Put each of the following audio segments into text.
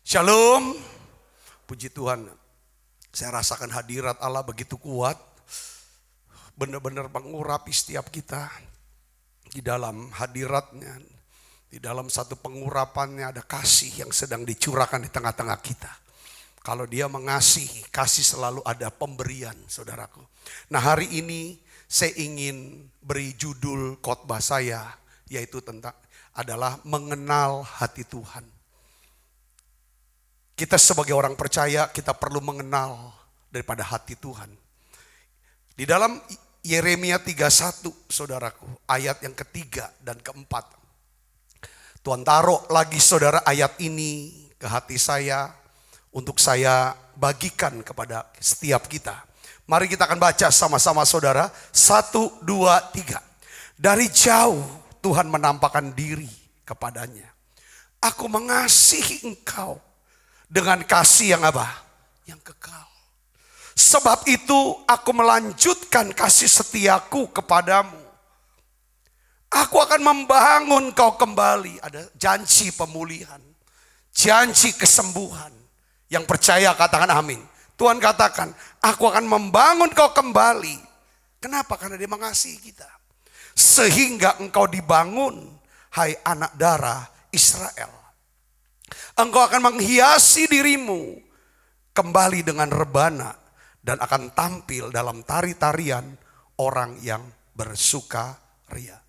Shalom, puji Tuhan. Saya rasakan hadirat Allah begitu kuat. Benar-benar mengurapi setiap kita. Di dalam hadiratnya, di dalam satu pengurapannya ada kasih yang sedang dicurahkan di tengah-tengah kita. Kalau dia mengasihi, kasih selalu ada pemberian, saudaraku. Nah, hari ini saya ingin beri judul khotbah saya, yaitu adalah mengenal hati Tuhan. Kita sebagai orang percaya, kita perlu mengenal daripada hati Tuhan. Di dalam Yeremia 31, saudaraku, ayat yang ketiga dan keempat. Tuhan taruh lagi saudara ayat ini ke hati saya, untuk saya bagikan kepada setiap kita. Mari kita akan baca sama-sama saudara. 1, 2, 3. Dari jauh Tuhan menampakkan diri kepadanya. Aku mengasihi engkau dengan kasih yang apa? Yang kekal. Sebab itu aku melanjutkan kasih setiaku kepadamu. Aku akan membangun kau kembali. Ada janji pemulihan, janji kesembuhan. Yang percaya katakan amin. Tuhan katakan, aku akan membangun kau kembali. Kenapa? Karena dia mengasihi kita. Sehingga engkau dibangun, hai anak darah Israel. Engkau akan menghiasi dirimu kembali dengan rebana dan akan tampil dalam tari-tarian orang yang bersukaria.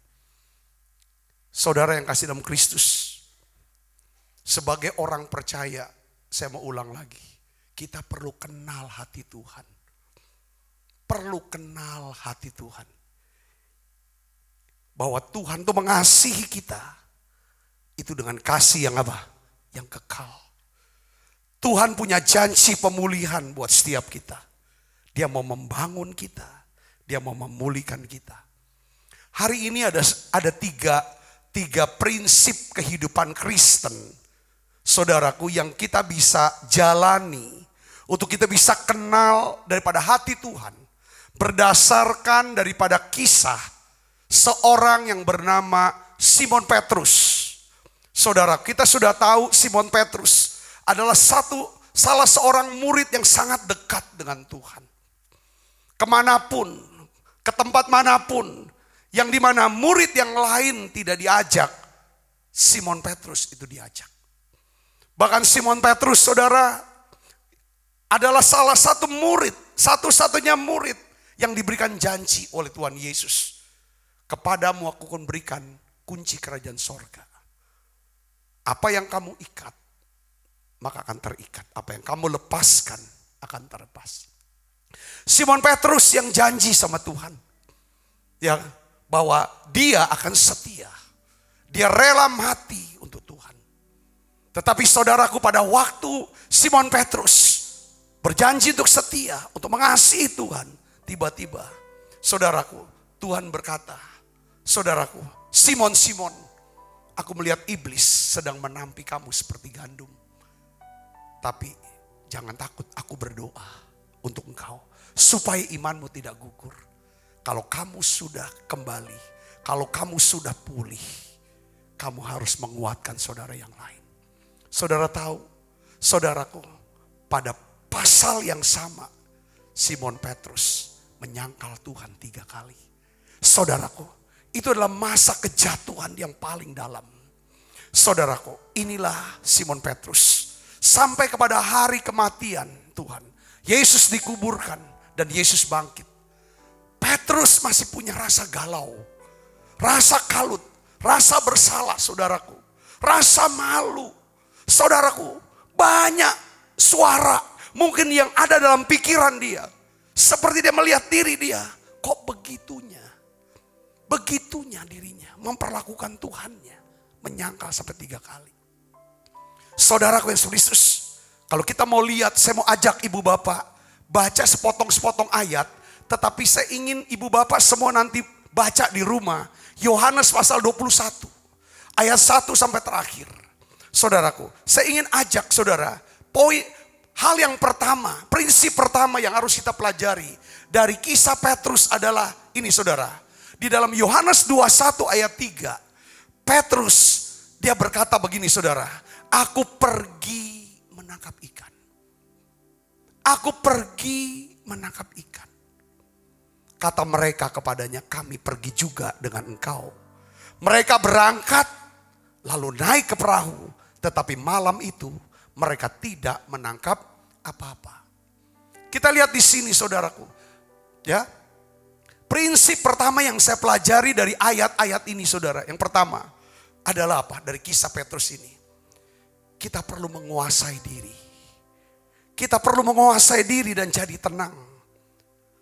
Saudara yang kasih dalam Kristus, sebagai orang percaya, saya mau ulang lagi, kita perlu kenal hati Tuhan. Perlu kenal hati Tuhan. Bahwa Tuhan itu mengasihi kita, itu dengan kasih yang apa? Yang kekal. Tuhan punya janji pemulihan buat setiap kita. Dia mau membangun kita. Dia mau memulihkan kita. Hari ini ada tiga prinsip kehidupan Kristen, saudaraku, yang kita bisa jalani untuk kita bisa kenal daripada hati Tuhan. Berdasarkan daripada kisah seorang yang bernama Simon Petrus. Saudara, kita sudah tahu Simon Petrus adalah salah seorang murid yang sangat dekat dengan Tuhan. Kemanapun, ke tempat manapun, yang dimana murid yang lain tidak diajak, Simon Petrus itu diajak. Bahkan Simon Petrus, saudara, adalah salah satu murid, satu-satunya murid yang diberikan janji oleh Tuhan Yesus. Kepadamu aku akan berikan kunci kerajaan sorga. Apa yang kamu ikat, maka akan terikat. Apa yang kamu lepaskan, akan terlepas. Simon Petrus yang janji sama Tuhan, ya, bahwa dia akan setia. Dia rela mati untuk Tuhan. Tetapi saudaraku, pada waktu Simon Petrus berjanji untuk setia, untuk mengasihi Tuhan, tiba-tiba, saudaraku, Tuhan berkata, saudaraku, Simon, Simon, aku melihat iblis sedang menampi kamu seperti gandum. Tapi jangan takut, aku berdoa untuk engkau supaya imanmu tidak gugur. Kalau kamu sudah kembali, kalau kamu sudah pulih, kamu harus menguatkan saudara yang lain. Saudara tahu, saudaraku, pada pasal yang sama, Simon Petrus menyangkal Tuhan 3 kali. Saudaraku, itu adalah masa kejatuhan yang paling dalam. Saudaraku, inilah Simon Petrus. Sampai kepada hari kematian Tuhan. Yesus dikuburkan dan Yesus bangkit. Petrus masih punya rasa galau. Rasa kalut. Rasa bersalah, saudaraku. Rasa malu. Saudaraku, banyak suara mungkin yang ada dalam pikiran dia. Seperti dia melihat diri dia. Kok begitunya dirinya memperlakukan Tuhannya, menyangkal sampai 3 kali. Saudaraku yang Kristus, kalau kita mau lihat, saya mau ajak ibu bapak baca sepotong-sepotong ayat, tetapi saya ingin ibu bapak semua nanti baca di rumah. Yohanes pasal 21 ayat 1 sampai terakhir. Saudaraku, saya ingin ajak saudara, hal yang pertama, prinsip pertama yang harus kita pelajari dari kisah Petrus adalah ini, saudara. Di dalam Yohanes 21 ayat 3, Petrus dia berkata begini, saudara, aku pergi Aku pergi menangkap ikan. Kata mereka kepadanya, kami pergi juga dengan engkau. Mereka berangkat lalu naik ke perahu. Tetapi malam itu mereka tidak menangkap apa-apa. Kita lihat di sini saudaraku. Ya, prinsip pertama yang saya pelajari dari ayat-ayat ini saudara. Yang pertama adalah apa? Dari kisah Petrus ini. Kita perlu menguasai diri. Kita perlu menguasai diri dan jadi tenang.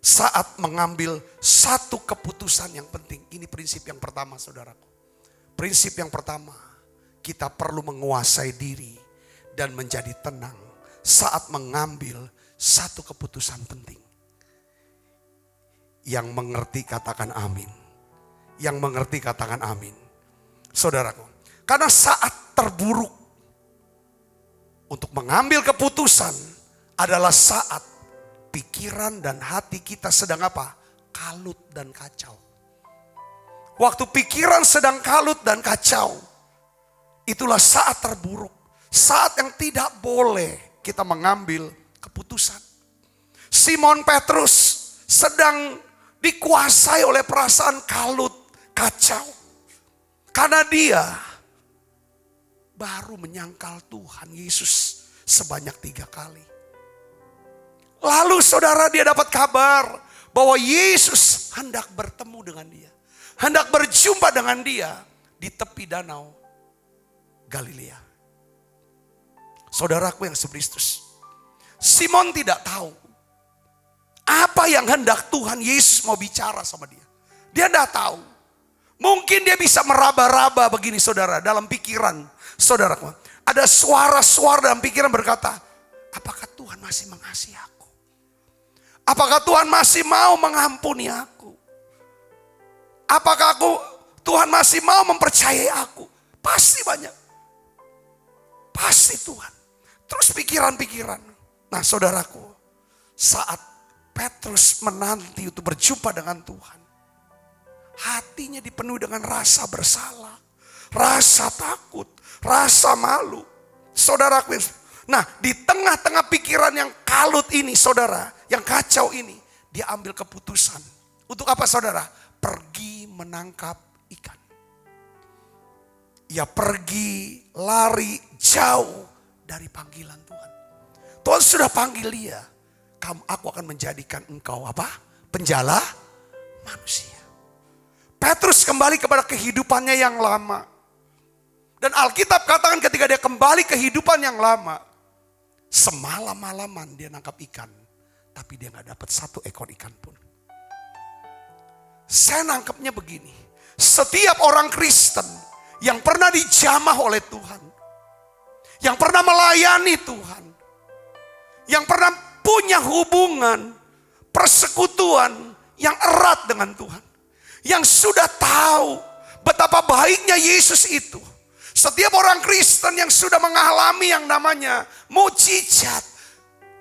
Saat mengambil satu keputusan yang penting. Ini prinsip yang pertama saudaraku. Prinsip yang pertama. Kita perlu menguasai diri dan menjadi tenang. Saat mengambil satu keputusan penting. Yang mengerti katakan amin. Yang mengerti katakan amin. Saudaraku. Karena saat terburuk. Untuk mengambil keputusan. Adalah saat pikiran dan hati kita sedang apa? Kalut dan kacau. Waktu pikiran sedang kalut dan kacau. Itulah saat terburuk. Saat yang tidak boleh kita mengambil keputusan. Simon Petrus sedang dikuasai oleh perasaan kalut, kacau. Karena dia baru menyangkal Tuhan Yesus sebanyak 3 kali. Lalu saudara dia dapat kabar bahwa Yesus hendak bertemu dengan dia. Hendak berjumpa dengan dia di tepi danau Galilea. Saudaraku yang sekristus. Simon tidak tahu apa yang hendak Tuhan Yesus mau bicara sama dia. Dia tidak tahu. Mungkin dia bisa meraba-raba begini saudara dalam pikiran. Saudaraku, ada suara-suara dalam pikiran berkata, apakah Tuhan masih mengasihi aku? Apakah Tuhan masih mau mengampuni aku? Apakah Tuhan masih mau mempercayai aku? Pasti banyak. Pasti Tuhan. Terus pikiran-pikiran. Nah saudaraku, saat Petrus menanti untuk berjumpa dengan Tuhan. Hatinya dipenuhi dengan rasa bersalah. Rasa takut. Rasa malu. Saudaraku, nah di tengah-tengah pikiran yang kalut ini saudara. Yang kacau ini. Dia ambil keputusan. Untuk apa saudara? Pergi menangkap ikan. Ia pergi lari jauh dari panggilan Tuhan. Tuhan sudah panggil dia. Aku akan menjadikan engkau apa? Penjala manusia. Petrus kembali kepada kehidupannya yang lama. Dan Alkitab katakan ketika dia kembali kehidupan yang lama. Semalam-malaman dia nangkap ikan. Tapi dia gak dapat 1 ekor ikan pun. Saya nangkepnya begini. Setiap orang Kristen yang pernah dijamah oleh Tuhan. Yang pernah melayani Tuhan. Yang pernah punya hubungan, persekutuan yang erat dengan Tuhan. Yang sudah tahu betapa baiknya Yesus itu. Setiap orang Kristen yang sudah mengalami yang namanya mujizat,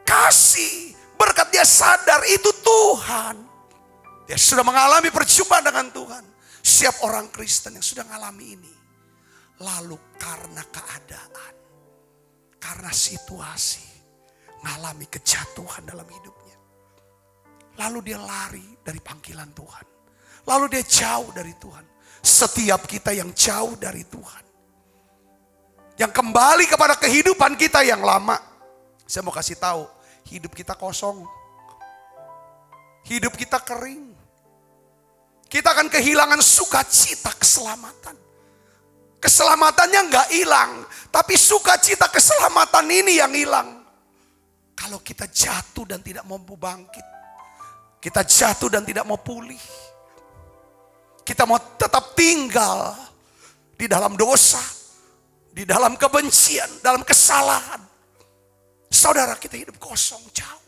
kasih, berkat, dia sadar itu Tuhan. Dia sudah mengalami perjumpaan dengan Tuhan. Setiap orang Kristen yang sudah mengalami ini. Lalu karena keadaan, karena situasi, mengalami kejatuhan dalam hidupnya. Lalu dia lari dari panggilan Tuhan. Lalu dia jauh dari Tuhan. Setiap kita yang jauh dari Tuhan. Yang kembali kepada kehidupan kita yang lama. Saya mau kasih tahu, hidup kita kosong. Hidup kita kering. Kita akan kehilangan sukacita keselamatan. Keselamatannya enggak hilang, tapi sukacita keselamatan ini yang hilang. Kalau kita jatuh dan tidak mau bangkit. Kita jatuh dan tidak mau pulih. Kita mau tetap tinggal di dalam dosa, di dalam kebencian, dalam kesalahan. Saudara, kita hidup kosong, jauh.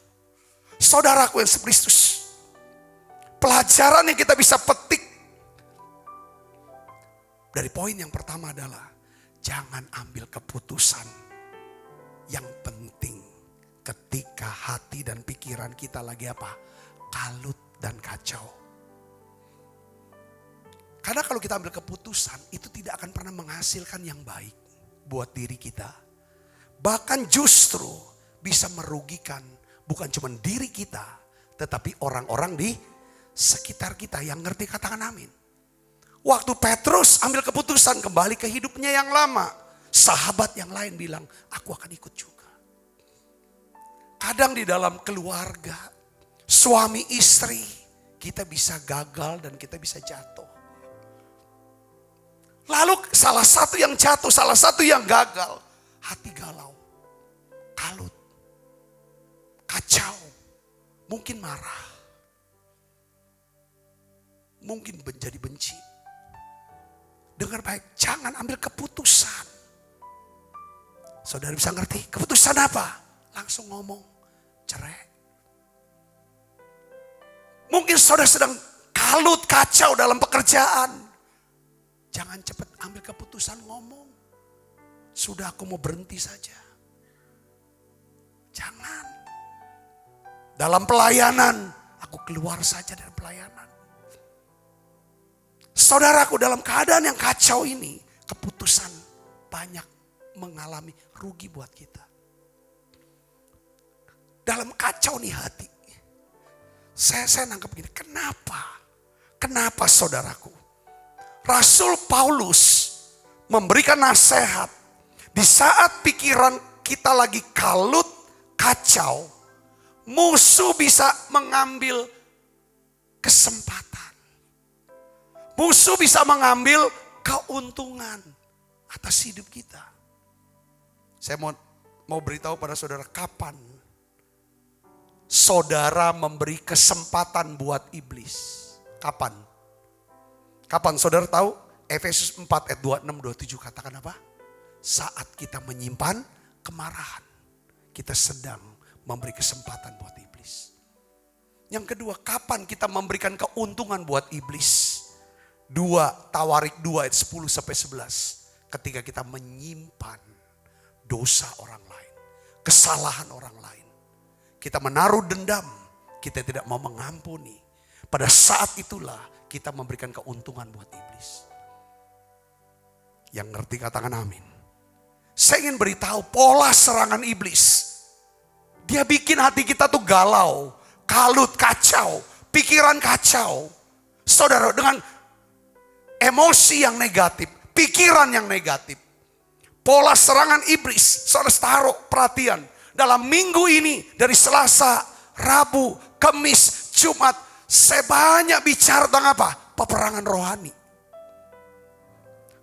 Saudaraku yang sekristus. Pelajaran yang kita bisa petik dari poin yang pertama adalah jangan ambil keputusan yang penting ketika hati dan pikiran kita lagi apa? Kalut dan kacau. Karena kalau kita ambil keputusan itu tidak akan pernah menghasilkan yang baik buat diri kita. Bahkan justru bisa merugikan Bukan cuma diri kita, tetapi orang-orang di sekitar kita yang ngerti, katakan amin. Waktu Petrus ambil keputusan kembali ke hidupnya yang lama, sahabat yang lain bilang, aku akan ikut juga. Kadang di dalam keluarga, suami istri, kita bisa gagal dan kita bisa jatuh. Lalu salah satu yang jatuh, salah satu yang gagal, hati galau, kalut, kacau, mungkin marah, mungkin menjadi benci. Dengar baik, jangan ambil keputusan. Saudara bisa ngerti keputusan apa? Langsung ngomong, cerai. Mungkin saudara sedang kalut, kacau dalam pekerjaan. Jangan cepat ambil keputusan ngomong. Sudah, aku mau berhenti saja. Jangan. Dalam pelayanan, aku keluar saja dari pelayanan. Saudaraku, dalam keadaan yang kacau ini, keputusan banyak mengalami rugi buat kita. Dalam kacau nih hati. Saya nangkep gini, Kenapa saudaraku? Rasul Paulus memberikan nasihat di saat pikiran kita lagi kalut, kacau, musuh bisa mengambil kesempatan. Musuh bisa mengambil keuntungan atas hidup kita. Saya mau beritahu pada saudara, kapan saudara memberi kesempatan buat iblis? Kapan? Kapan saudara tahu? Efesus 4 ayat 26-27 katakan apa? Saat kita menyimpan kemarahan, kita sedang memberi kesempatan buat iblis. Yang kedua, kapan kita memberikan keuntungan buat iblis? Tawarik 2 ayat 10-11. Ketika kita menyimpan dosa orang lain, kesalahan orang lain. Kita menaruh dendam, kita tidak mau mengampuni. Pada saat itulah kita memberikan keuntungan buat iblis. Yang ngerti katakan amin. Saya ingin beritahu pola serangan iblis. Dia bikin hati kita tuh galau, kalut, kacau, pikiran kacau. Saudara, dengan emosi yang negatif, pikiran yang negatif. Pola serangan iblis, saudara taruh perhatian. Dalam minggu ini, dari Selasa, Rabu, Kamis, Jumat, saya banyak bicara tentang apa? Peperangan rohani.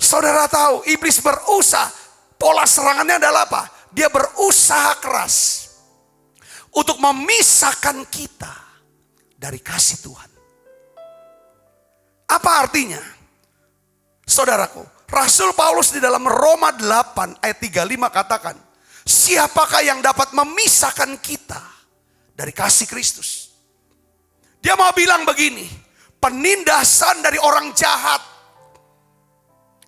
Saudara tahu, iblis berusaha, pola serangannya adalah apa? Dia berusaha keras untuk memisahkan kita dari kasih Tuhan. Apa artinya? Saudaraku, Rasul Paulus di dalam Roma 8 ayat 35 katakan, siapakah yang dapat memisahkan kita dari kasih Kristus? Dia mau bilang begini, penindasan dari orang jahat.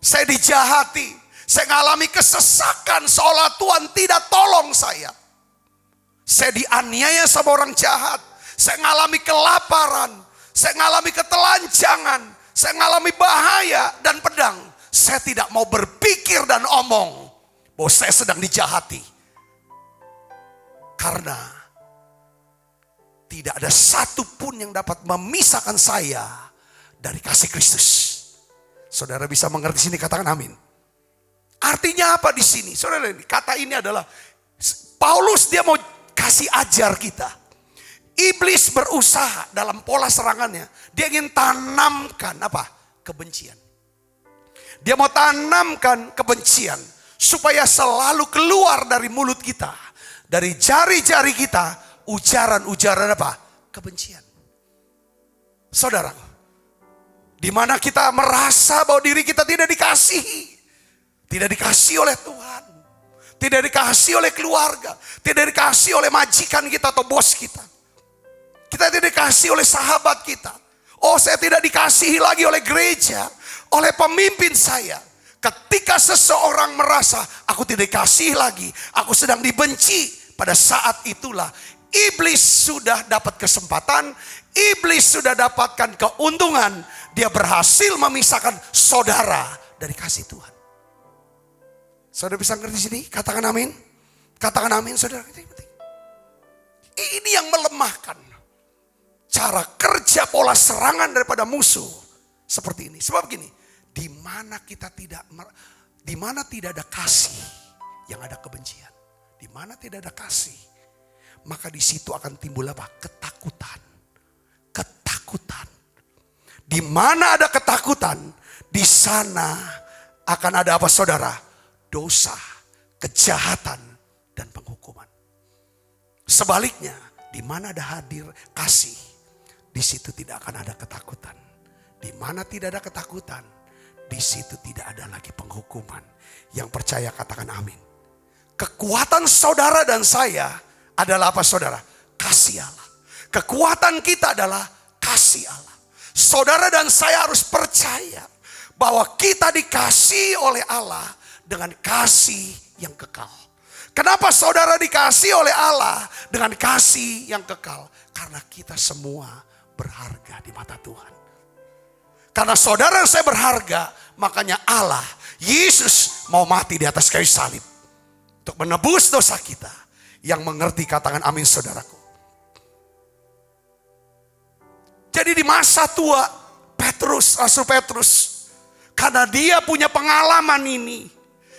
Saya dijahati, saya mengalami kesesakan seolah Tuhan tidak tolong saya. Saya dianiaya sama orang jahat, saya mengalami kelaparan, saya mengalami ketelanjangan, saya mengalami bahaya dan pedang. Saya tidak mau berpikir dan omong bahwa saya sedang dijahati. Karena tidak ada satupun yang dapat memisahkan saya dari kasih Kristus. Saudara bisa mengerti sini, katakan amin. Artinya apa di sini? Saudara, kata ini adalah Paulus dia mau kasih ajar kita. Iblis berusaha dalam pola serangannya, dia ingin tanamkan apa? Kebencian. Dia mau tanamkan kebencian supaya selalu keluar dari mulut kita, dari jari-jari kita, ujaran-ujaran apa? Kebencian. Saudara, di mana kita merasa bahwa diri kita tidak dikasihi. Tidak dikasihi oleh Tuhan. Tidak dikasihi oleh keluarga. Tidak dikasihi oleh majikan kita atau bos kita. Kita tidak dikasihi oleh sahabat kita. Oh, saya tidak dikasihi lagi oleh gereja, oleh pemimpin saya. Ketika seseorang merasa aku tidak dikasihi lagi, aku sedang dibenci, pada saat itulah iblis sudah dapat kesempatan, iblis sudah dapatkan keuntungan, dia berhasil memisahkan saudara dari kasih Tuhan. Saudara bisa ngerti sini? Katakan amin. Katakan amin, saudara. Ini yang melemahkan cara kerja pola serangan daripada musuh seperti ini. Sebab gini, di mana tidak ada kasih, yang ada kebencian. Di mana tidak ada kasih, maka di situ akan timbul apa? Ketakutan. Ketakutan. Di mana ada ketakutan, di sana akan ada apa saudara? Dosa, kejahatan, dan penghukuman. Sebaliknya, di mana ada hadir kasih, di situ tidak akan ada ketakutan. Di mana tidak ada ketakutan, di situ tidak ada lagi penghukuman. Yang percaya katakan amin. Kekuatan saudara dan saya adalah apa saudara? Kasih Allah. Kekuatan kita adalah kasih Allah. Saudara dan saya harus percaya bahwa kita dikasihi oleh Allah dengan kasih yang kekal. Kenapa saudara dikasihi oleh Allah dengan kasih yang kekal? Karena kita semua berharga di mata Tuhan. Karena saudara dan saya berharga, makanya Allah, Yesus mau mati di atas kayu salib. Untuk menebus dosa kita. Yang mengerti katakan amin saudaraku. Jadi di masa tua Petrus, Rasul Petrus, karena dia punya pengalaman ini.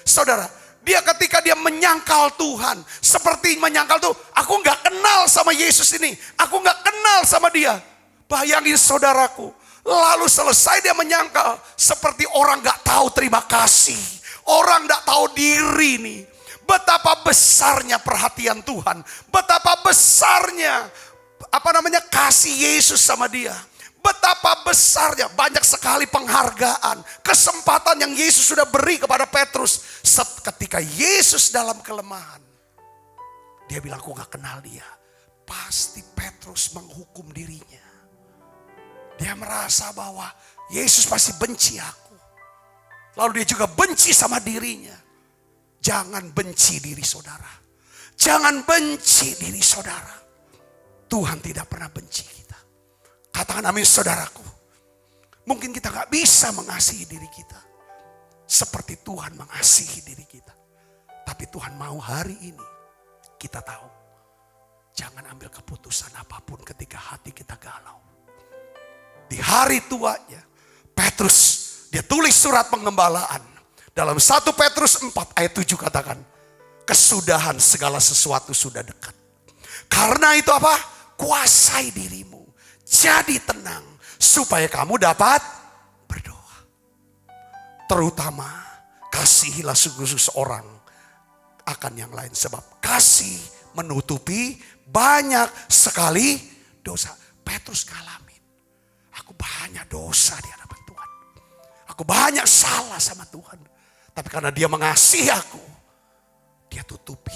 Saudara, dia ketika dia menyangkal Tuhan, seperti menyangkal tuh, aku gak kenal sama Yesus ini, aku gak kenal sama dia. Bayangin saudaraku, lalu selesai dia menyangkal, seperti orang gak tahu terima kasih, orang gak tahu diri nih. Betapa besarnya perhatian Tuhan, betapa besarnya kasih Yesus sama dia. Betapa besarnya, banyak sekali penghargaan, kesempatan yang Yesus sudah beri kepada Petrus. Ketika Yesus dalam kelemahan, dia bilang aku gak kenal dia. Pasti Petrus menghukum dirinya. Dia merasa bahwa Yesus pasti benci aku. Lalu dia juga benci sama dirinya. Jangan benci diri saudara. Jangan benci diri saudara. Tuhan tidak pernah benci kita. Katakan amin saudaraku. Mungkin kita gak bisa mengasihi diri kita seperti Tuhan mengasihi diri kita. Tapi Tuhan mau hari ini kita tahu. Jangan ambil keputusan apapun ketika hati kita galau. Di hari tuanya Petrus, dia tulis surat pengembalaan. Dalam 1 Petrus 4 ayat 7 katakan. Kesudahan segala sesuatu sudah dekat. Karena itu apa? Kuasai dirimu. Jadi tenang supaya kamu dapat berdoa. Terutama kasihilah sungguh-sungguh seorang akan yang lain. Sebab kasih menutupi banyak sekali dosa. Petrus ngalamin. Aku banyak dosa di hadapan Tuhan. Aku banyak salah sama Tuhan. Tapi karena dia mengasihi aku, dia tutupi.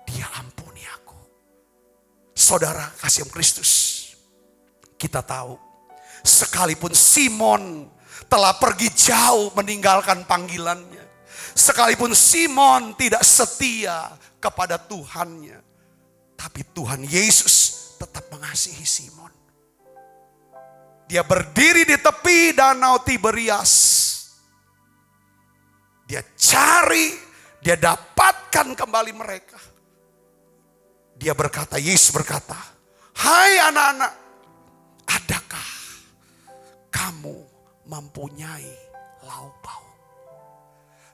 Dia ampuni aku. Saudara kasih Kristus. Kita tahu, sekalipun Simon telah pergi jauh meninggalkan panggilannya. Sekalipun Simon tidak setia kepada Tuhannya. Tapi Tuhan Yesus tetap mengasihi Simon. Dia berdiri di tepi danau Tiberias. Dia cari, dia dapatkan kembali mereka. Dia berkata, Yesus berkata, hai anak-anak, adakah kamu mempunyai lauk pauk?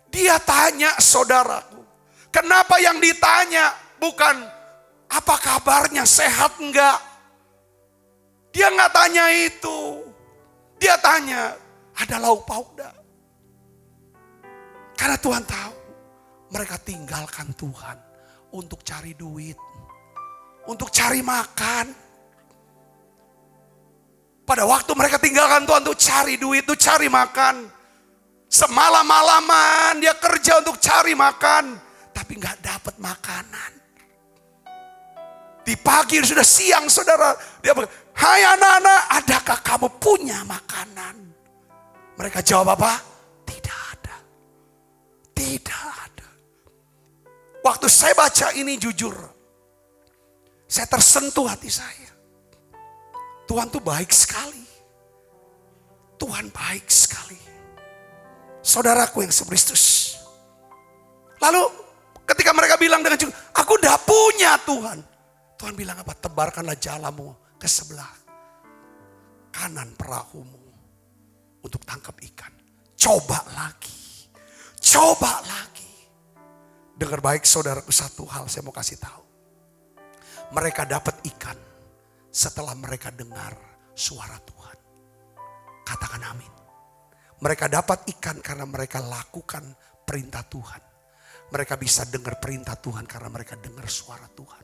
Dia tanya saudaraku. Kenapa yang ditanya bukan apa kabarnya, sehat enggak? Dia enggak tanya itu. Dia tanya ada lauk pauk enggak? Karena Tuhan tahu mereka tinggalkan Tuhan untuk cari duit. Untuk cari makan. Pada waktu mereka tinggalkan Tuhan untuk cari duit, untuk cari makan. Semalam-malaman dia kerja untuk cari makan. Tapi gak dapat makanan. Di pagi sudah siang saudara. Dia berkata, hai anak-anak, adakah kamu punya makanan? Mereka jawab apa? Tidak ada. Tidak ada. Waktu saya baca ini jujur. Saya tersentuh hati saya. Tuhan tuh baik sekali. Tuhan baik sekali. Saudaraku yang Kristus. Lalu ketika mereka bilang dengan jujur, aku udah punya Tuhan. Tuhan bilang apa? Tebarkanlah jalamu ke sebelah kanan perahumu untuk tangkap ikan. Coba lagi. Coba lagi. Dengar baik saudaraku, satu hal saya mau kasih tahu. Mereka dapat ikan setelah mereka dengar suara Tuhan. Katakan amin. Mereka dapat ikan karena mereka lakukan perintah Tuhan. Mereka bisa dengar perintah Tuhan karena mereka dengar suara Tuhan.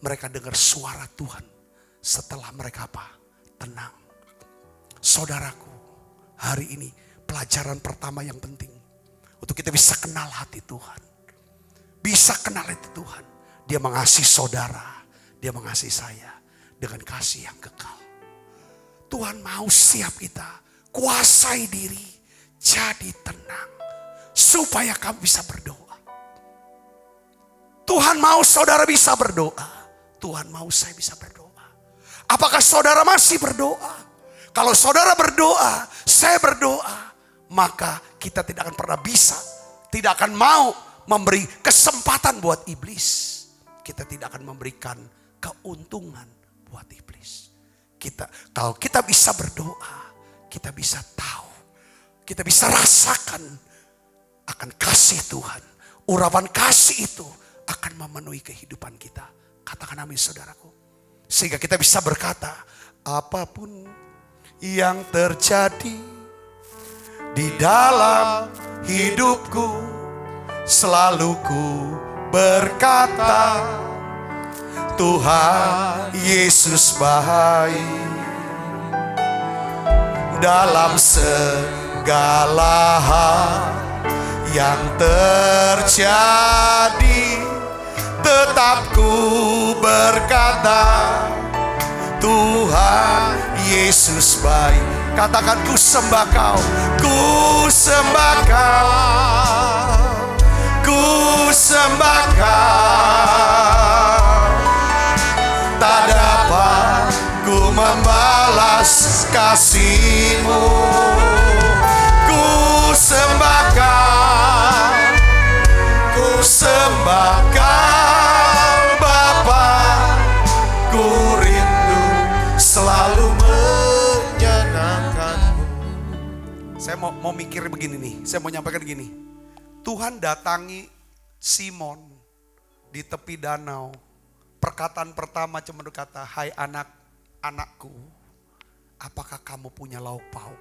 Mereka dengar suara Tuhan setelah mereka apa? Tenang. Saudaraku, hari ini pelajaran pertama yang penting. Untuk kita bisa kenal hati Tuhan. Bisa kenal hati Tuhan. Dia mengasihi saudara. Dia mengasihi saya. Dengan kasih yang kekal. Tuhan mau siap kita. Kuasai diri. Jadi tenang. Supaya kamu bisa berdoa. Tuhan mau saudara bisa berdoa. Tuhan mau saya bisa berdoa. Apakah saudara masih berdoa? Kalau saudara berdoa, saya berdoa, maka kita tidak akan pernah bisa, tidak akan mau memberi kesempatan buat iblis. Kita tidak akan memberikan keuntungan buat iblis. Kalau kita bisa berdoa, kita bisa tahu, kita bisa rasakan akan kasih Tuhan. Urapan kasih itu akan memenuhi kehidupan kita. Katakan amin saudaraku. Sehingga kita bisa berkata, apapun yang terjadi di dalam hidupku, selalu ku berkata, Tuhan Yesus baik. Dalam segala hal yang terjadi, tetap ku berkata, Tuhan Yesus baik. Katakan, ku sembah kau, ku sembah kau, ku sembah kau. Tak dapat ku membalas kasih-Mu. Ku sembah kau, ku sembah kau. Saya mau mikir begini nih, saya mau nyampaikan gini. Tuhan datangi Simon di tepi danau. Perkataan pertama cuma berkata, hai anakku, apakah kamu punya lauk pauk?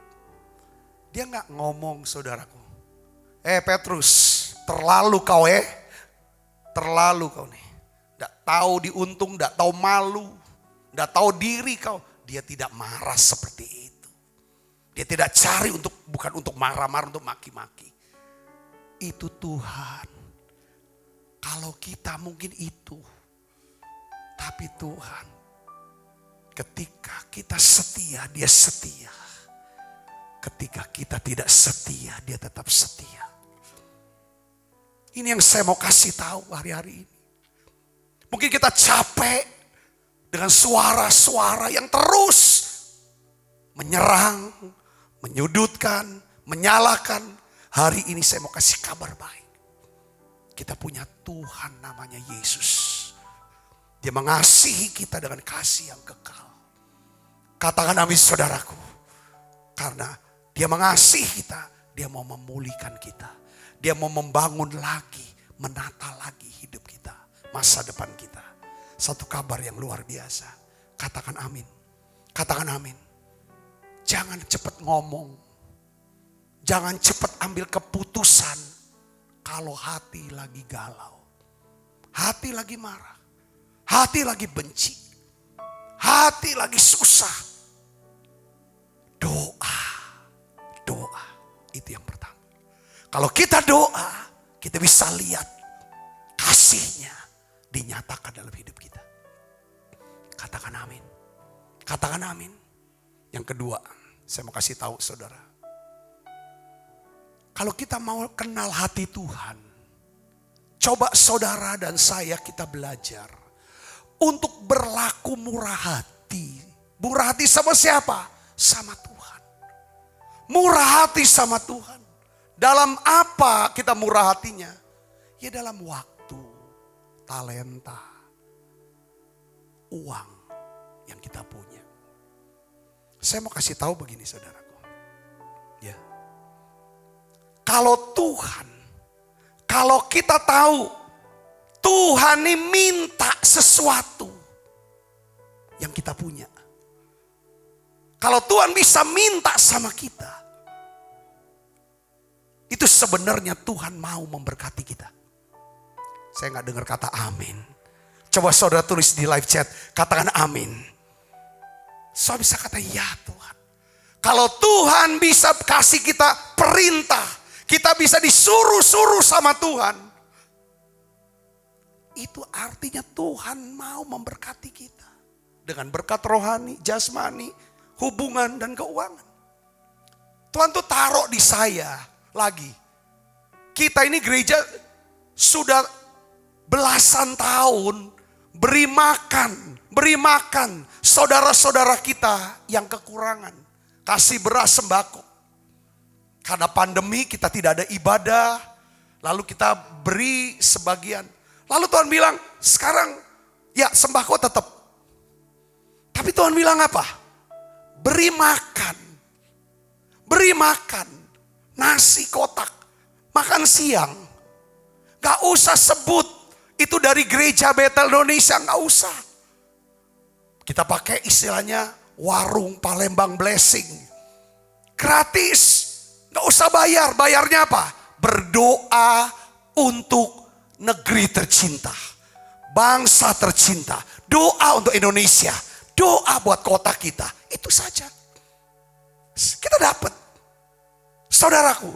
Dia gak ngomong saudaraku. Petrus, terlalu kau terlalu kau nih. Gak tahu diuntung, gak tahu malu, gak tahu diri kau. Dia tidak marah seperti itu. Dia tidak cari bukan untuk marah-marah, untuk maki-maki. Itu Tuhan. Kalau kita mungkin itu. Tapi Tuhan, ketika kita setia, Dia setia. Ketika kita tidak setia, Dia tetap setia. Ini yang saya mau kasih tahu hari-hari ini. Mungkin kita capek dengan suara-suara yang terus menyerang, menyudutkan, menyalahkan. Hari ini saya mau kasih kabar baik. Kita punya Tuhan namanya Yesus. Dia mengasihi kita dengan kasih yang kekal. Katakan amin saudaraku. Karena Dia mengasihi kita, Dia mau memulihkan kita. Dia mau membangun lagi, menata lagi hidup kita, masa depan kita. Satu kabar yang luar biasa. Katakan amin. Katakan amin. Jangan cepat ngomong. Jangan cepat ambil keputusan kalau hati lagi galau. Hati lagi marah. Hati lagi benci. Hati lagi susah. Doa. Doa. Itu yang pertama. Kalau kita doa, kita bisa lihat kasih-Nya dinyatakan dalam hidup kita. Katakan amin. Katakan amin. Yang kedua, saya mau kasih tahu saudara. Kalau kita mau kenal hati Tuhan, coba saudara dan saya kita belajar untuk berlaku murah hati. Murah hati sama siapa? Sama Tuhan. Murah hati sama Tuhan. Dalam apa kita murah hatinya? Ya dalam waktu, talenta, uang yang kita punya. Saya mau kasih tahu begini saudaraku. Ya. Kalau kita tahu Tuhan ini minta sesuatu yang kita punya. Kalau Tuhan bisa minta sama kita, itu sebenarnya Tuhan mau memberkati kita. Saya nggak dengar kata amin. Coba saudara tulis di live chat, katakan amin. Saudara bisa kata ya Tuhan. Kalau Tuhan bisa kasih kita perintah, kita bisa disuruh-suruh sama Tuhan. Itu artinya Tuhan mau memberkati kita. Dengan berkat rohani, jasmani, hubungan dan keuangan. Tuhan tuh taruh di saya lagi. Kita ini gereja sudah belasan tahun beri makan saudara-saudara kita yang kekurangan. Kasih beras sembako. Karena pandemi kita tidak ada ibadah. Lalu kita beri sebagian. Lalu Tuhan bilang sekarang ya sembako tetap. Tapi Tuhan bilang apa? Beri makan. Beri makan. Nasi kotak. Makan siang. Gak usah sebut itu dari gereja Betel Indonesia. Gak usah. Kita pakai istilahnya warung Palembang Blessing. Gratis. Gak usah bayar. Bayarnya apa? Berdoa untuk negeri tercinta. Bangsa tercinta. Doa untuk Indonesia. Doa buat kota kita. Itu saja. Kita dapat. Saudaraku.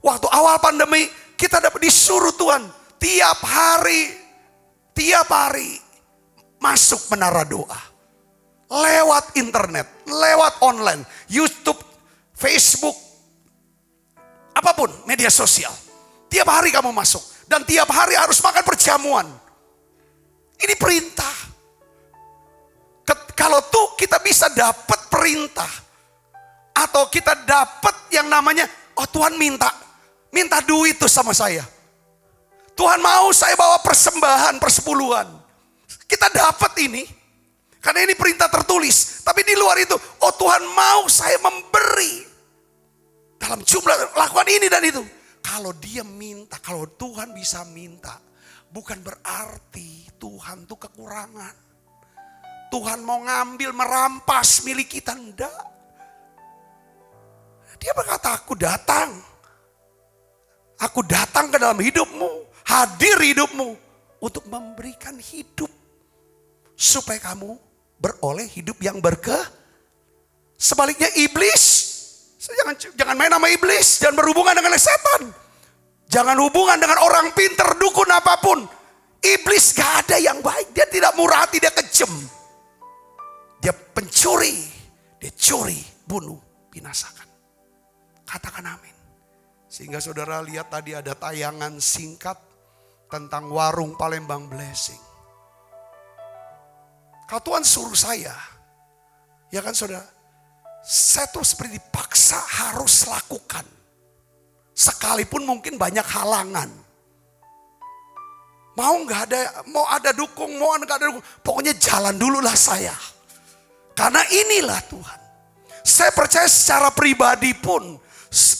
Waktu awal pandemi. Kita dapat disuruh Tuhan. Tiap hari. Masuk menara doa. Lewat internet. Lewat online. YouTube. Facebook. Apapun media sosial. Tiap hari kamu masuk. Dan tiap hari harus makan perjamuan. Ini perintah. Kalau tuh kita bisa dapat perintah. Atau kita dapat yang namanya, oh Tuhan minta duit tuh sama saya. Tuhan mau saya bawa persembahan, persepuluhan. Kita dapat ini. Karena ini perintah tertulis. Tapi di luar itu, oh Tuhan mau saya memberi. Dalam jumlah, lakukan ini dan itu. Kalau dia minta, kalau Tuhan bisa minta. Bukan berarti Tuhan tuh kekurangan. Tuhan mau ngambil, merampas milik kita. Enggak. Dia berkata, aku datang. Aku datang ke dalam hidupmu. Hadir hidupmu. Untuk memberikan hidup. Supaya kamu beroleh hidup yang Sebaliknya iblis. Jangan main sama iblis. Jangan berhubungan dengan setan. Jangan hubungan dengan orang pintar, dukun apapun. Iblis gak ada yang baik. Dia tidak murah hati, dia kejem. Dia pencuri. Dia curi, bunuh, binasakan. Katakan amin. Sehingga saudara lihat tadi ada tayangan singkat tentang warung Palembang Blessing. Kalau Tuhan suruh saya, ya kan saudara, saya tuh seperti dipaksa harus lakukan. Sekalipun mungkin banyak halangan. Mau ada dukung, mau nggak ada dukung. Pokoknya jalan dululah saya. Karena inilah Tuhan. Saya percaya secara pribadi pun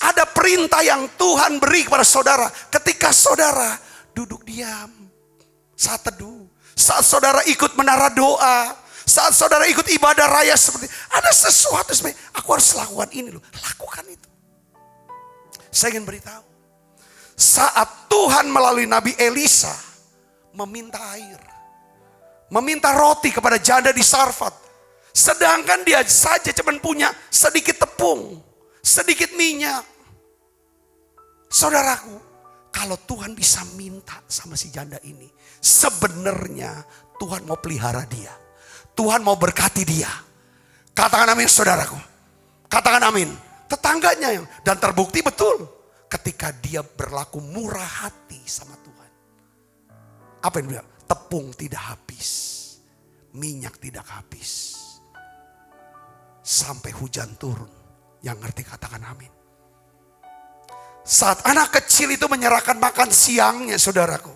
ada perintah yang Tuhan beri kepada saudara. Ketika saudara duduk diam, saat teduh, saat saudara ikut menara doa, saat saudara ikut ibadah raya seperti ada sesuatu sebenarnya. Aku harus lakukan ini loh, lakukan itu. Saya ingin beritahu, saat Tuhan melalui Nabi Elisa meminta air, meminta roti kepada janda di Sarfat. Sedangkan dia saja cuma punya sedikit tepung, sedikit minyak. Saudaraku, kalau Tuhan bisa minta sama si janda ini, sebenarnya Tuhan mau pelihara dia. Tuhan mau berkati dia. Katakan amin saudaraku. Katakan amin. Tetangganya yang, dan terbukti betul. Ketika dia berlaku murah hati sama Tuhan. Apa yang bilang? Tepung tidak habis. Minyak tidak habis. Sampai hujan turun. Yang ngerti katakan amin. Saat anak kecil itu menyerahkan makan siangnya saudaraku.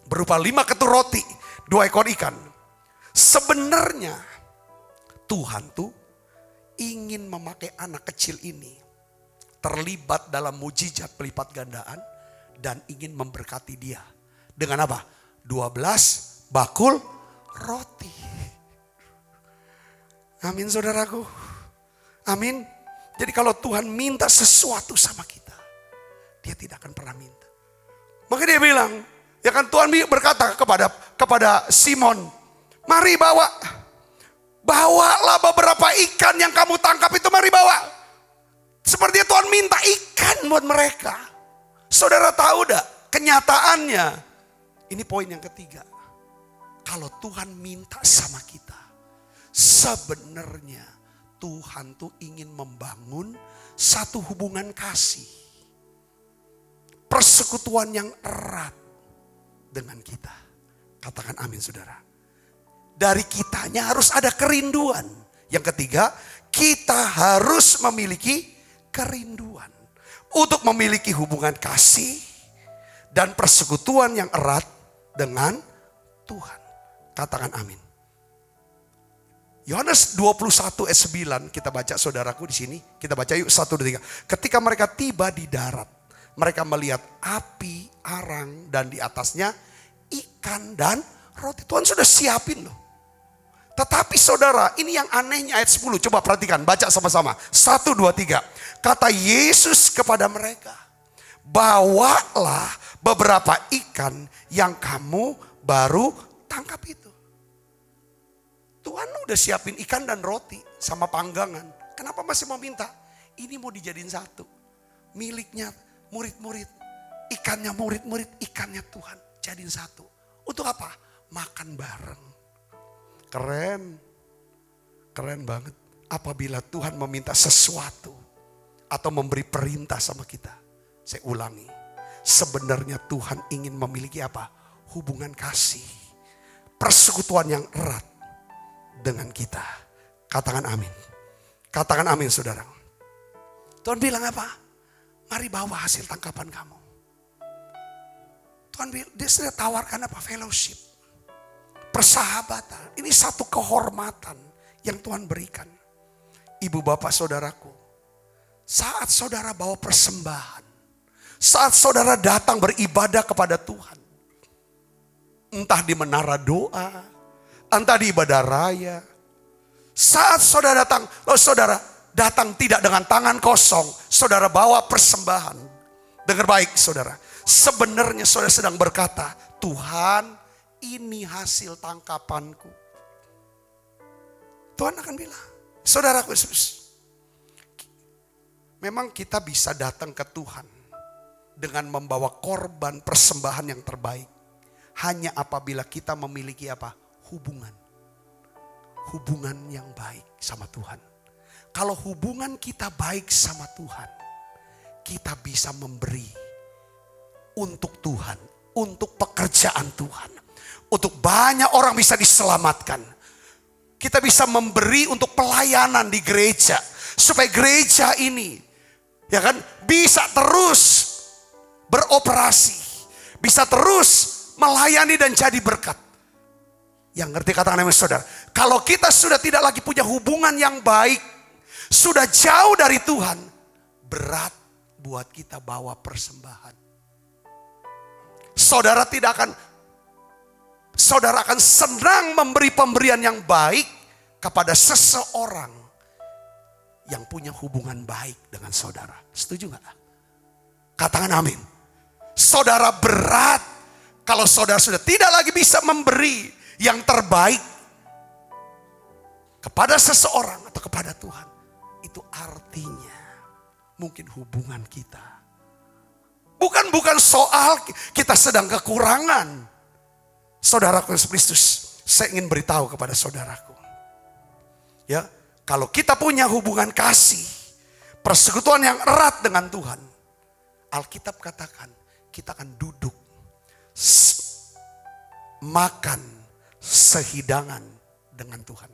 Berupa 5 ketur roti, 2 ekor ikan. Sebenarnya Tuhan tuh ingin memakai anak kecil ini terlibat dalam mujizat pelipat gandaan dan ingin memberkati dia. Dengan apa? 12 bakul roti. Amin saudaraku. Amin. Jadi kalau Tuhan minta sesuatu sama kita, dia tidak akan pernah minta. Maka dia bilang, ya kan Tuhan berkata kepada Simon, mari bawalah beberapa ikan yang kamu tangkap itu, mari bawa. Sepertinya Tuhan minta ikan buat mereka. Saudara tahu gak kenyataannya? Ini poin yang ketiga. Kalau Tuhan minta sama kita, sebenarnya Tuhan tuh ingin membangun satu hubungan kasih. Persekutuan yang erat dengan kita. Katakan amin saudara. Dari kitanya harus ada kerinduan. Yang ketiga, kita harus memiliki kerinduan. Untuk memiliki hubungan kasih dan persekutuan yang erat dengan Tuhan. Katakan amin. Yohanes 21 ayat 9 kita baca saudaraku di sini. Kita baca yuk 1, 2, 3. Ketika mereka tiba di darat, mereka melihat api, arang dan di atasnya ikan dan roti. Tuhan sudah siapin loh. Tetapi saudara, ini yang anehnya ayat 10. Coba perhatikan, baca sama-sama. 1, 2, 3. Kata Yesus kepada mereka, bawalah beberapa ikan yang kamu baru tangkap itu. Tuhan udah siapin ikan dan roti sama panggangan. Kenapa masih mau minta? Ini mau dijadiin satu. Miliknya murid-murid. Ikannya murid-murid, ikannya Tuhan. Jadiin satu. Untuk apa? Makan bareng. Keren. Keren banget. Apabila Tuhan meminta sesuatu atau memberi perintah sama kita. Saya ulangi. Sebenarnya Tuhan ingin memiliki apa? Hubungan kasih. Persekutuan yang erat dengan kita. Katakan amin. Katakan amin saudara. Tuhan bilang apa? Mari bawa hasil tangkapan kamu. Tuhan bilang, dia sudah tawarkan apa? Fellowship. Persahabatan. Ini satu kehormatan yang Tuhan berikan. Ibu bapak saudaraku. Saat saudara bawa persembahan. Saat saudara datang beribadah kepada Tuhan. Entah di menara doa. Entah di ibadah raya. Saat saudara datang. Lalu saudara datang tidak dengan tangan kosong. Saudara bawa persembahan. Dengar baik saudara. Sebenarnya saudara sedang berkata. Tuhan, ini hasil tangkapanku. Tuhan akan bilang. Saudaraku, memang kita bisa datang ke Tuhan dengan membawa korban persembahan yang terbaik. Hanya apabila kita memiliki apa? Hubungan. Hubungan yang baik sama Tuhan. Kalau hubungan kita baik sama Tuhan, kita bisa memberi untuk Tuhan, untuk pekerjaan Tuhan. Untuk banyak orang bisa diselamatkan. Kita bisa memberi untuk pelayanan di gereja. Supaya gereja ini ya kan bisa terus beroperasi. Bisa terus melayani dan jadi berkat. Yang ngerti katakan amin saudara. Kalau kita sudah tidak lagi punya hubungan yang baik. Sudah jauh dari Tuhan. Berat buat kita bawa persembahan. Saudara akan senang memberi pemberian yang baik kepada seseorang yang punya hubungan baik dengan saudara. Setuju gak? Katakan amin. Saudara berat kalau saudara sudah tidak lagi bisa memberi yang terbaik kepada seseorang atau kepada Tuhan. Itu artinya mungkin hubungan kita. Bukan soal kita sedang kekurangan. Saudaraku Yesus Kristus, saya ingin beritahu kepada saudaraku. Ya, kalau kita punya hubungan kasih, persekutuan yang erat dengan Tuhan, Alkitab katakan kita akan duduk, makan, sehidangan dengan Tuhan.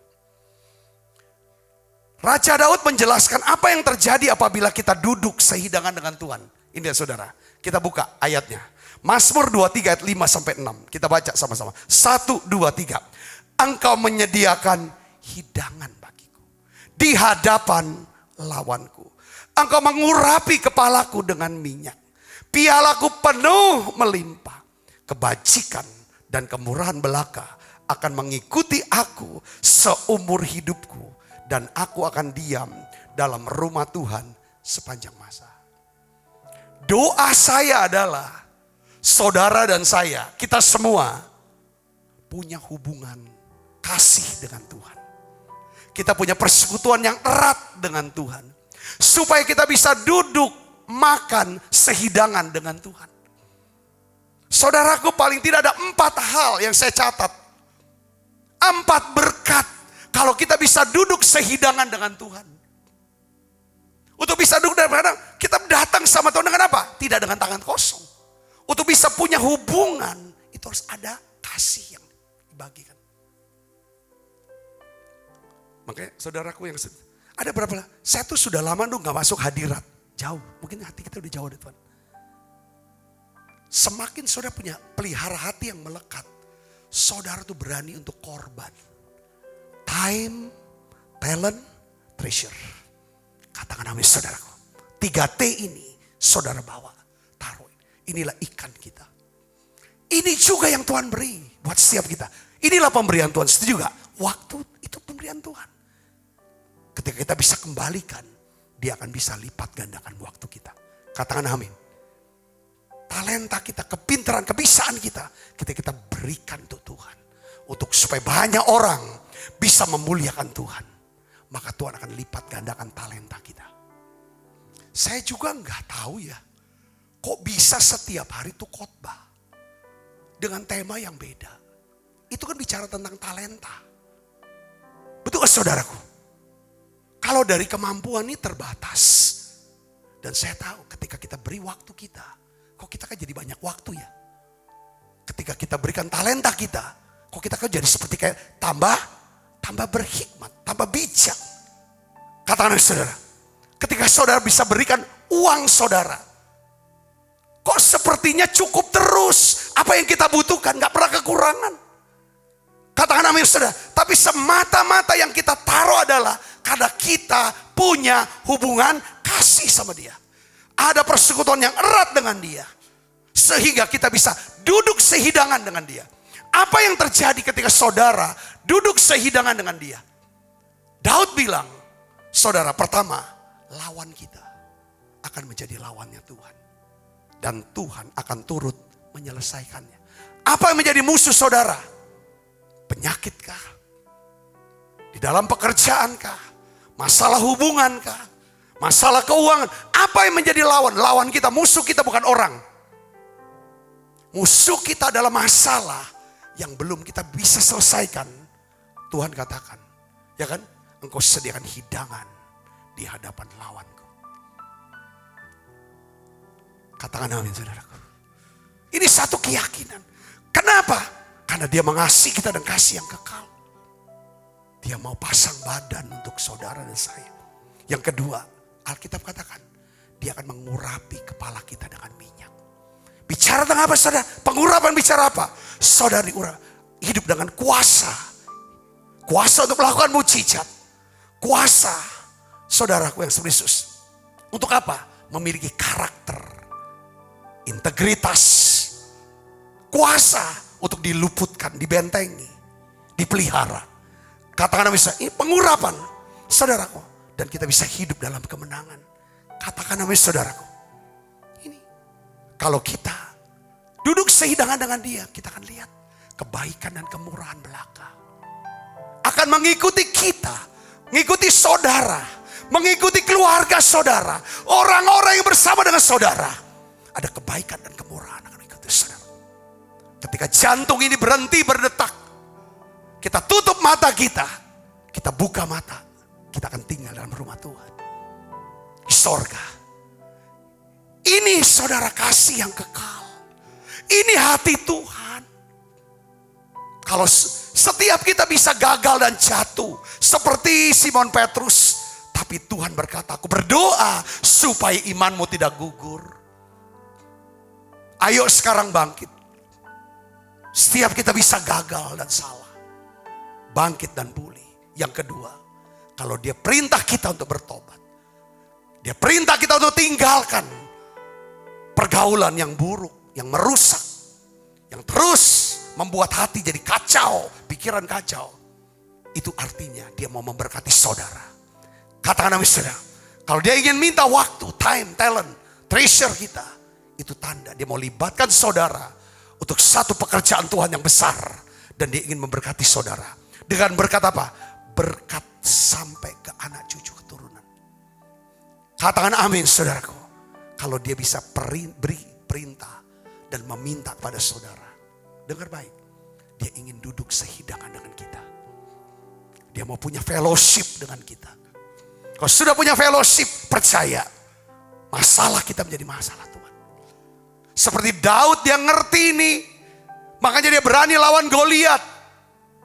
Raja Daud menjelaskan apa yang terjadi apabila kita duduk sehidangan dengan Tuhan. Ini ya saudara, kita buka ayatnya. Mazmur 23 ayat 5 sampai 6. Kita baca sama-sama. 1, 2, 3. Engkau menyediakan hidangan bagiku di hadapan lawanku. Engkau mengurapi kepalaku dengan minyak. Pialaku penuh melimpah. Kebajikan dan kemurahan belaka akan mengikuti aku seumur hidupku. Dan aku akan diam dalam rumah Tuhan sepanjang masa. Doa saya adalah saudara dan saya, kita semua punya hubungan kasih dengan Tuhan. Kita punya persekutuan yang erat dengan Tuhan. Supaya kita bisa duduk makan sehidangan dengan Tuhan. Saudaraku, paling tidak ada 4 hal yang saya catat. 4 berkat kalau kita bisa duduk sehidangan dengan Tuhan. Untuk bisa duduk dan kadang kita datang sama Tuhan dengan apa? Tidak dengan tangan kosong. Untuk bisa punya hubungan itu harus ada kasih yang dibagikan. Makanya saudaraku yang ada berapa? Saya tuh sudah lama tuh gak masuk hadirat. Jauh, mungkin hati kita udah jauh dari Tuhan. Semakin saudara punya pelihara hati yang melekat, saudara tuh berani untuk korban. Time, talent, treasure. Katakan amin saudaraku. 3T ini saudara bawa, taruh. Inilah ikan kita. Ini juga yang Tuhan beri buat setiap kita. Inilah pemberian Tuhan, setuju gak? Waktu itu pemberian Tuhan. Ketika kita bisa kembalikan, dia akan bisa lipat gandakan waktu kita. Katakan amin. Talenta kita, kepintaran, kebisaan kita kita berikan untuk Tuhan. Untuk supaya banyak orang bisa memuliakan Tuhan. Maka Tuhan akan lipat gandakan talenta kita. Saya juga nggak tahu ya. Kok bisa setiap hari itu khotbah. Dengan tema yang beda. Itu kan bicara tentang talenta. Betul gak saudaraku? Kalau dari kemampuan ini terbatas. Dan saya tahu ketika kita beri waktu kita. Kok kita kan jadi banyak waktu ya. Ketika kita berikan talenta kita. Kok kita kan jadi seperti kayak tambah berhikmat, tambah bijak. Katakan saudara. Ketika saudara bisa berikan uang saudara. Kok sepertinya cukup terus. Apa yang kita butuhkan gak pernah kekurangan. Katakan amin saudara. Tapi semata-mata yang kita taruh adalah karena kita punya hubungan kasih sama dia. Ada persekutuan yang erat dengan dia. Sehingga kita bisa duduk sehidangan dengan dia. Apa yang terjadi ketika saudara duduk sehidangan dengan dia? Daud bilang, saudara, pertama, lawan kita akan menjadi lawannya Tuhan. Dan Tuhan akan turut menyelesaikannya. Apa yang menjadi musuh saudara? Penyakitkah? Di dalam pekerjaankah? Masalah hubungankah? Masalah keuangan. Apa yang menjadi lawan? Lawan kita, musuh kita bukan orang. Musuh kita adalah masalah yang belum kita bisa selesaikan. Tuhan katakan, ya kan? Engkau sediakan hidangan di hadapan lawanku. Katakan amin saudaraku. Ini satu keyakinan. Kenapa? Karena dia mengasihi kita dan kasih yang kekal. Dia mau pasang badan untuk saudara dan saya. Yang kedua, Alkitab katakan, dia akan mengurapi kepala kita dengan minyak. Bicara tentang apa saudara? Pengurapan bicara apa? Saudara hidup dengan kuasa. Kuasa untuk melakukan mujizat. Kuasa, saudaraku yang Yesus. Untuk apa? Memiliki karakter. Integritas. Kuasa untuk diluputkan, dibentengi. Dipelihara. Katakan bisa, ini pengurapan. Saudaraku. Dan kita bisa hidup dalam kemenangan. Katakan namanya saudaraku. Ini. Kalau kita duduk sehidangan dengan dia. Kita akan lihat kebaikan dan kemurahan belaka. Akan mengikuti kita. Mengikuti saudara. Mengikuti keluarga saudara. Orang-orang yang bersama dengan saudara. Ada kebaikan dan kemurahan akan mengikuti saudara. Ketika jantung ini berhenti berdetak. Kita tutup mata kita. Kita buka mata. Kita akan tinggal dalam rumah Tuhan. Di sorga. Ini saudara kasih yang kekal. Ini hati Tuhan. Kalau setiap kita bisa gagal dan jatuh. Seperti Simon Petrus. Tapi Tuhan berkata, aku berdoa supaya imanmu tidak gugur. Ayo sekarang bangkit. Setiap kita bisa gagal dan salah. bangkit dan pulih. Yang kedua, kalau dia perintah kita untuk bertobat, dia perintah kita untuk tinggalkan pergaulan yang buruk, yang merusak, yang terus membuat hati jadi kacau, pikiran kacau. Itu artinya dia mau memberkati saudara. Katakan amin saudara. Kalau dia ingin minta waktu, time, talent, treasure kita, itu tanda dia mau libatkan saudara untuk satu pekerjaan Tuhan yang besar. Dan dia ingin memberkati saudara. Dengan berkat apa? Berkat sampai ke anak cucu keturunan. Katakan amin saudaraku. Kalau dia bisa beri perintah dan meminta pada saudara. Dengar baik. Dia ingin duduk sehidangan dengan kita. Dia mau punya fellowship dengan kita. Kalau sudah punya fellowship, percaya. Masalah kita menjadi masalah Tuhan. Seperti Daud yang ngerti ini. Makanya dia berani lawan Goliat.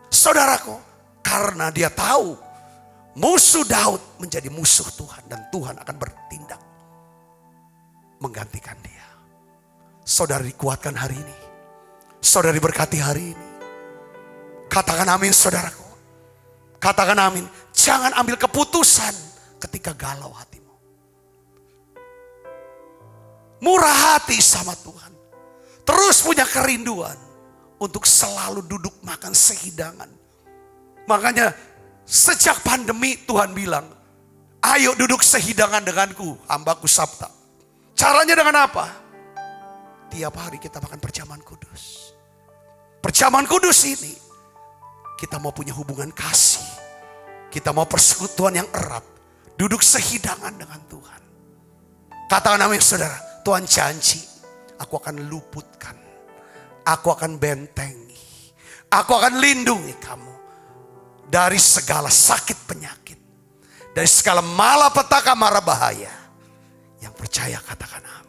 Saudaraku. Karena dia tahu. Musuh Daud menjadi musuh Tuhan. Dan Tuhan akan bertindak. Menggantikan dia. Saudara dikuatkan hari ini. Saudara diberkati hari ini. Katakan amin saudaraku. Katakan amin. Jangan ambil keputusan ketika galau hatimu. Murah hati sama Tuhan. Terus punya kerinduan untuk selalu duduk makan sehidangan. Makanya sejak pandemi Tuhan bilang, ayo duduk sehidangan denganku, hambaku Sabta. Caranya dengan apa? Tiap hari kita makan perjamuan kudus. Perjamuan kudus ini kita mau punya hubungan kasih. Kita mau persekutuan yang erat. Duduk sehidangan dengan Tuhan. Katakan amin saudara. Tuhan janji. Aku akan luputkan. Aku akan bentengi. Aku akan lindungi kamu. Dari segala sakit penyakit. Dari segala malapetaka mara bahaya. Yang percaya katakan amin.